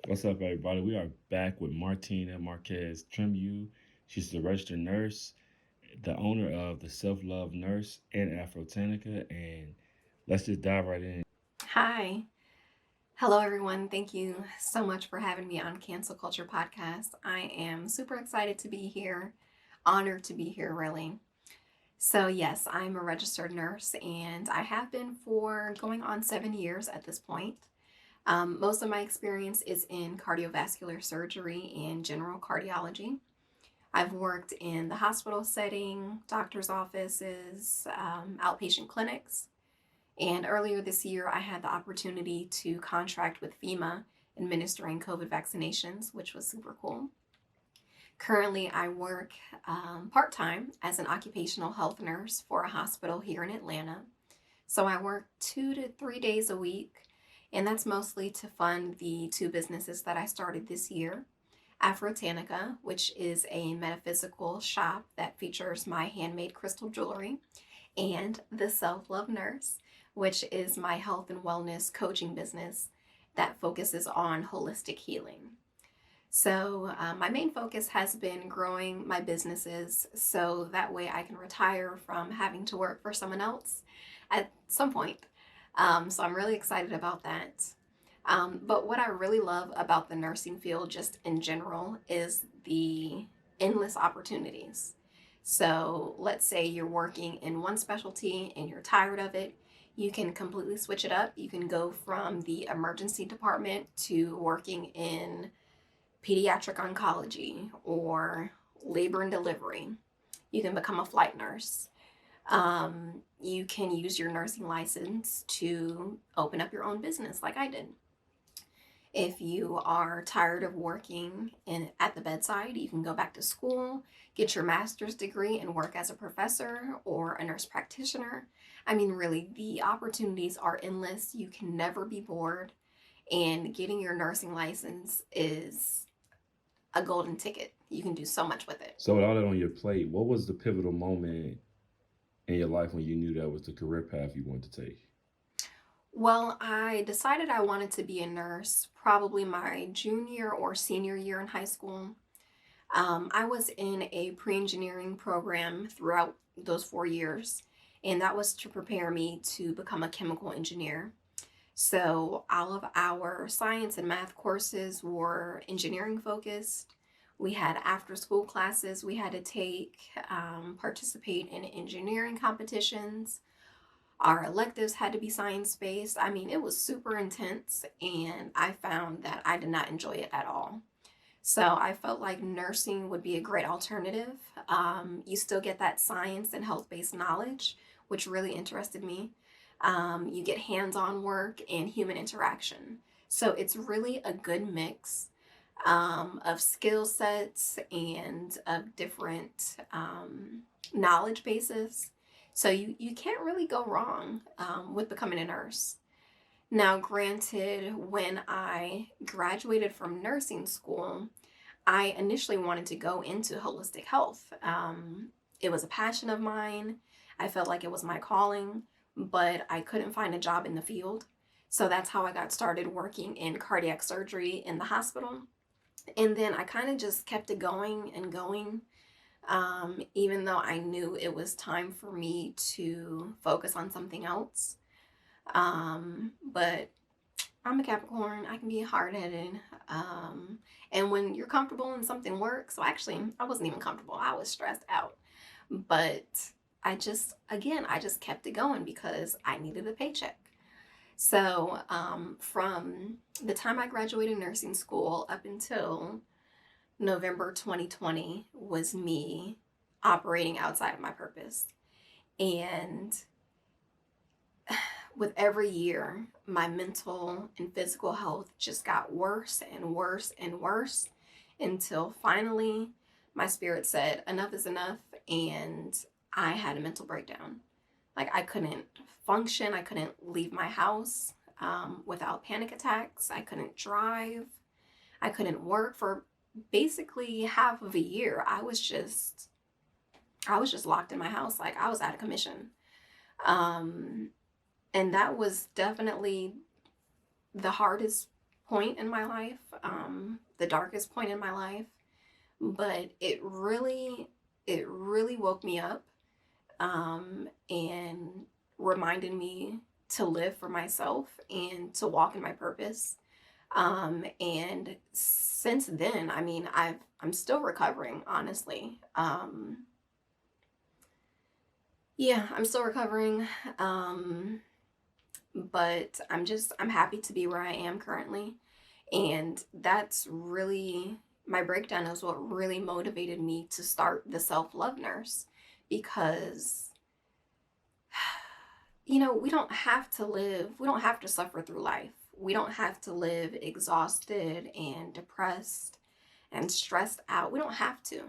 What's up, everybody? We are back with Martina Marquez Tremue. She's the registered nurse, the owner of the Self Love Nurse and Afrotanica, and let's just dive right in. Hi. Hello, everyone. Thank you so much for having me on Cancel Culture Podcast. I am super excited to be here, honored to be here, really. So, yes, I'm a registered nurse and I have been for going on 7 years at this point. Most of my experience is in cardiovascular surgery and general cardiology. I've worked in the hospital setting, doctor's offices, outpatient clinics. And earlier this year, I had the opportunity to contract with FEMA administering COVID vaccinations, which was super cool. Currently, I work part time as an occupational health nurse for a hospital here in Atlanta. So I work 2 to 3 days a week, and that's mostly to fund the two businesses that I started this year. Afrotanica, which is a metaphysical shop that features my handmade crystal jewelry, and the Self Love Nurse, which is my health and wellness coaching business that focuses on holistic healing. So, my main focus has been growing my businesses so that way I can retire from having to work for someone else at some point. So, I'm really excited about that. But what I really love about the nursing field, just in general, is the endless opportunities. So, let's say you're working in one specialty and you're tired of it, you can completely switch it up. You can go from the emergency department to working in pediatric oncology or labor and delivery. You can become a flight nurse. You can use your nursing license to open up your own business, like I did. If you are tired of working at the bedside, you can go back to school, get your master's degree, and work as a professor or a nurse practitioner. I mean, really, the opportunities are endless. You can never be bored, and getting your nursing license is a golden ticket. You can do so much with it. So, with all that on your plate, what was the pivotal moment in your life when you knew that was the career path you wanted to take? Well, I decided I wanted to be a nurse probably my junior or senior year in high school. I was in a pre engineering program throughout those 4 years, and that was to prepare me to become a chemical engineer. So, all of our science and math courses were engineering focused. We had after school classes we had to take, participate in engineering competitions. Our electives had to be science based. I mean, it was super intense, and I found that I did not enjoy it at all. So I felt like nursing would be a great alternative. You still get that science and health based knowledge, which really interested me. You get hands on work and human interaction. So it's really a good mix of skill sets and of different knowledge bases. So you can't really go wrong with becoming a nurse. Now, granted, when I graduated from nursing school, I initially wanted to go into holistic health. It was a passion of mine. I felt like it was my calling, but I couldn't find a job in the field. So that's how I got started working in cardiac surgery in the hospital. And then I kind of just kept it going and going, even though I knew it was time for me to focus on something else. But I'm a Capricorn. I can be hard headed. And when you're comfortable and something works, so actually, I wasn't even comfortable. I was stressed out. But I just kept it going because I needed a paycheck. So from the time I graduated nursing school up until November 2020 was me operating outside of my purpose. And with every year, my mental and physical health just got worse and worse and worse until finally my spirit said, enough is enough. And I had a mental breakdown. Like I couldn't function, I couldn't leave my house without panic attacks, I couldn't drive, I couldn't work for basically half of a year. I was just locked in my house, like I was out of commission. Um, and that was definitely the hardest point in my life, the darkest point in my life, but it really woke me up, and reminded me to live for myself and to walk in my purpose. And since then, I mean, I'm still recovering, honestly. Yeah, I'm still recovering. Um, but I'm happy to be where I am currently. And that's really my breakdown is what really motivated me to start the self-love nurse, because we don't have to suffer through life. We don't have to live exhausted and depressed and stressed out. We don't have to.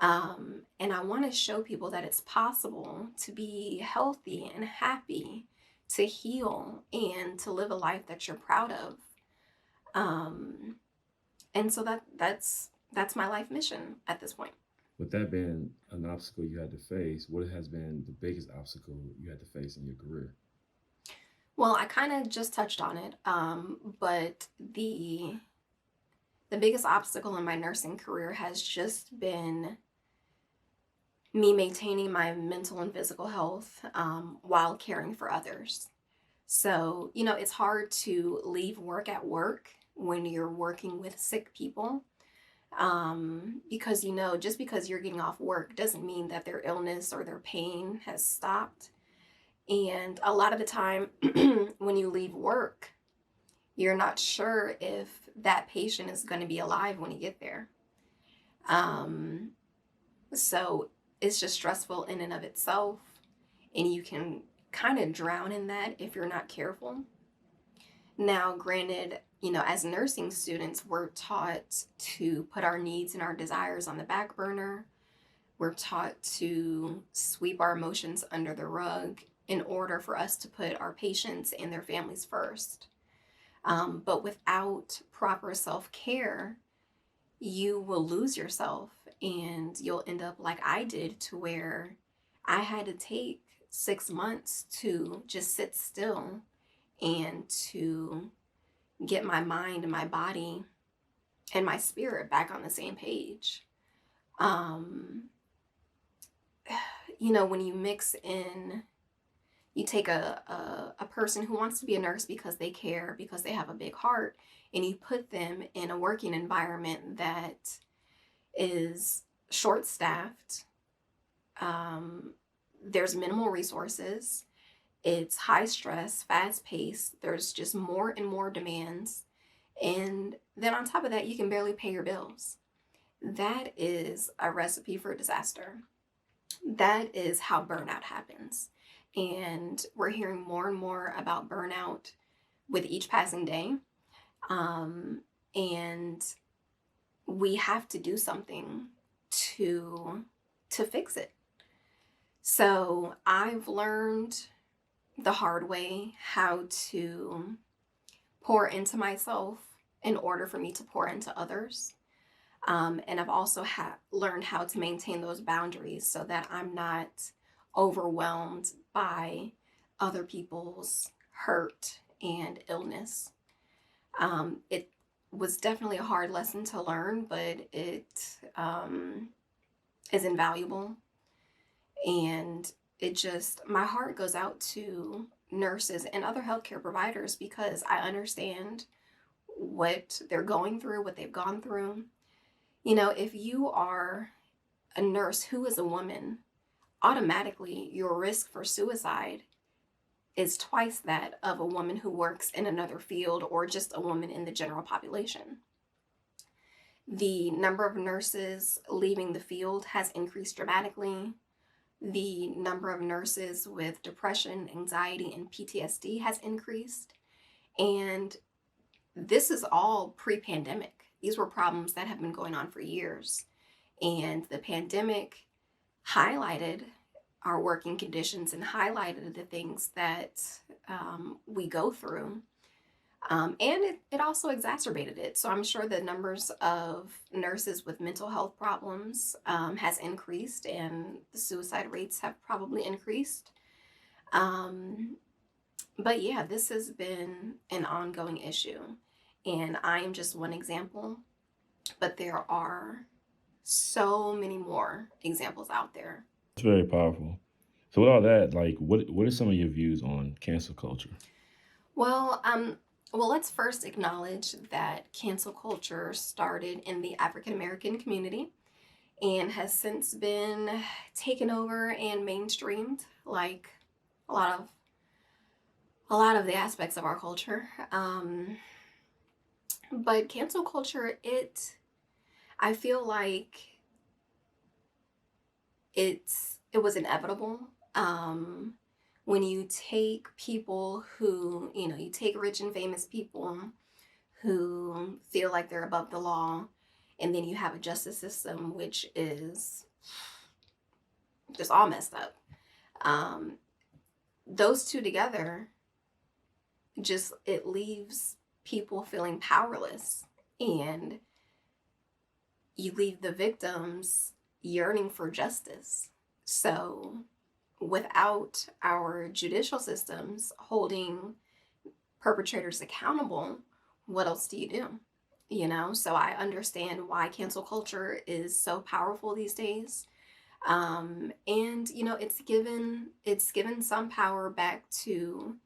And I want to show people that it's possible to be healthy and happy, to heal, and to live a life that you're proud of. Um, and so that's my life mission at this point. With that being an obstacle you had to face, what has been the biggest obstacle you had to face in your career? Well, I kind of just touched on it, but the biggest obstacle in my nursing career has just been me maintaining my mental and physical health, while caring for others. So, it's hard to leave work at work when you're working with sick people, because, just because you're getting off work doesn't mean that their illness or their pain has stopped. And a lot of the time, when you leave work, you're not sure if that patient is going to be alive when you get there. Um, so it's just stressful in and of itself. And you can kind of drown in that if you're not careful. Now, granted, as nursing students, we're taught to put our needs and our desires on the back burner. We're taught to sweep our emotions under the rug in order for us to put our patients and their families first. But without proper self care, you will lose yourself and you'll end up like I did, to where I had to take 6 months to just sit still and to get my mind and my body and my spirit back on the same page. Um, when you mix in, you take a person who wants to be a nurse because they care, because they have a big heart, and you put them in a working environment that is short staffed. There's minimal resources. It's high stress, fast paced. There's just more and more demands. And then on top of that, you can barely pay your bills. That is a recipe for disaster. That is how burnout happens. And we're hearing more and more about burnout with each passing day. Um, and we have to do something to fix it. So I've learned the hard way how to pour into myself in order for me to pour into others. And I've also learned how to maintain those boundaries so that I'm not overwhelmed by other people's hurt and illness. It was definitely a hard lesson to learn, but it is invaluable. And my heart goes out to nurses and other healthcare providers, because I understand what they're going through, what they've gone through. If you are a nurse who is a woman, automatically your risk for suicide is twice that of a woman who works in another field, or just a woman in the general population. The number of nurses leaving the field has increased dramatically. The number of nurses with depression, anxiety, and PTSD has increased. And this is all pre-pandemic. These were problems that have been going on for years. And the pandemic highlighted our working conditions and highlighted the things that we go through. And it also exacerbated it. So I'm sure the numbers of nurses with mental health problems has increased, and the suicide rates have probably increased. But yeah, this has been an ongoing issue. And I am just one example, but there are so many more examples out there. It's very powerful. So with all that, like, what are some of your views on cancel culture? Well, um, well, let's first acknowledge that cancel culture started in the African American community and has since been taken over and mainstreamed like a lot of a lot of the aspects of our culture. But cancel culture, I feel like it was inevitable. Um, when you take people who, you take rich and famous people who feel like they're above the law, and then you have a justice system which is just all messed up. Um, those two together, just it leaves people feeling powerless, and you leave the victims yearning for justice. So without our judicial systems holding perpetrators accountable, what else do you do? So I understand why cancel culture is so powerful these days. And it's given some power back to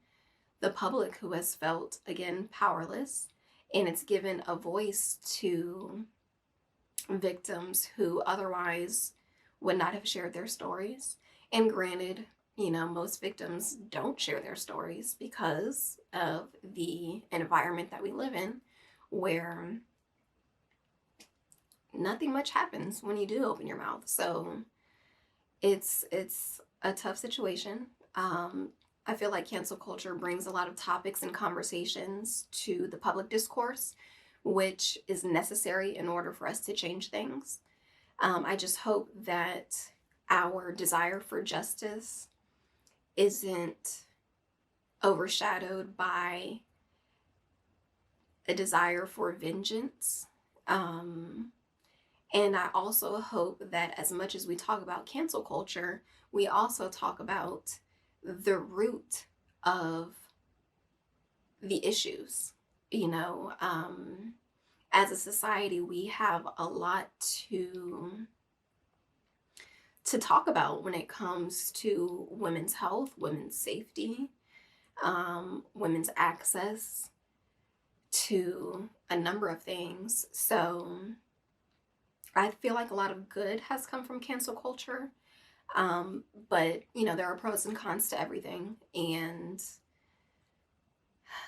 the public who has felt again powerless, and it's given a voice to victims who otherwise would not have shared their stories. And granted, most victims don't share their stories because of the environment that we live in, where nothing much happens when you do open your mouth. So it's a tough situation. I feel like cancel culture brings a lot of topics and conversations to the public discourse, which is necessary in order for us to change things. I just hope that our desire for justice isn't overshadowed by a desire for vengeance. Um, and I also hope that as much as we talk about cancel culture, we also talk about the root of the issues. You know, as a society, we have a lot to talk about when it comes to women's health, women's safety, women's access to a number of things. So I feel like a lot of good has come from cancel culture. But, there are pros and cons to everything. And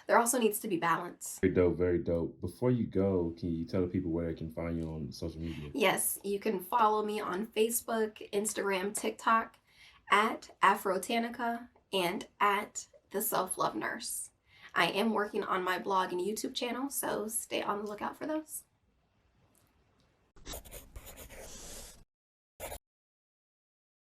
there also needs to be balance. Very dope, very dope. Before you go, can you tell the people where they can find you on social media? Yes, you can follow me on Facebook, Instagram, TikTok at Afrotanica and at The Self Love Nurse. I am working on my blog and YouTube channel, so stay on the lookout for those.